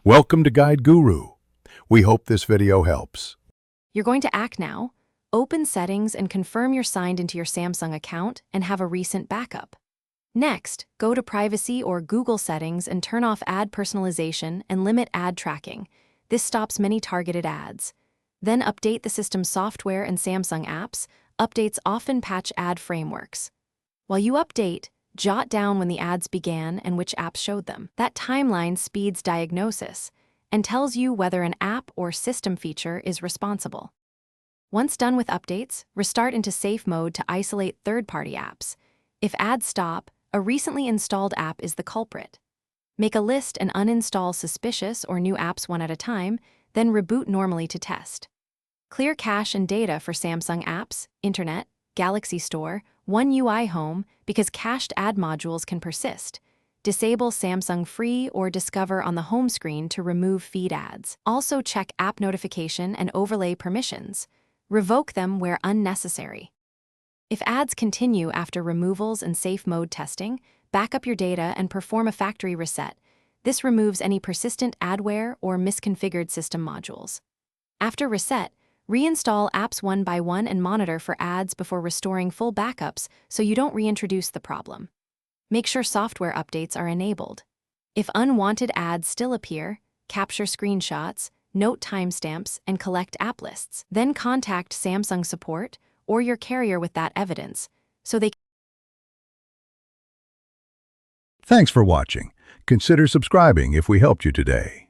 Welcome to Guide Guru. We hope this video helps. You're going to act now. Open Settings and confirm you're signed into your Samsung account and have a recent backup. Next, go to Privacy or Google Settings and turn off ad personalization and limit ad tracking. This stops many targeted ads. Then update the system's software and Samsung apps. Updates often patch ad frameworks. While you update, jot down when the ads began and which apps showed them. That timeline speeds diagnosis and tells you whether an app or system feature is responsible. Once done with updates, restart into safe mode to isolate third-party apps. If ads stop, a recently installed app is the culprit. Make a list and uninstall suspicious or new apps one at a time, then reboot normally to test. Clear cache and data for Samsung apps, Internet, Galaxy Store, One UI Home because cached ad modules can persist. Disable Samsung Free or Discover on the home screen to remove feed ads. Also check app notification and overlay permissions. Revoke them where unnecessary. If ads continue after removals and safe mode testing, back up your data and perform a factory reset. This removes any persistent adware or misconfigured system modules. After reset, reinstall apps one by one and monitor for ads before restoring full backups so you don't reintroduce the problem. Make sure software updates are enabled. If unwanted ads still appear, capture screenshots, note timestamps, and collect app lists. Then contact Samsung support or your carrier with that evidence so they can. Thanks for watching. Consider subscribing if we helped you today.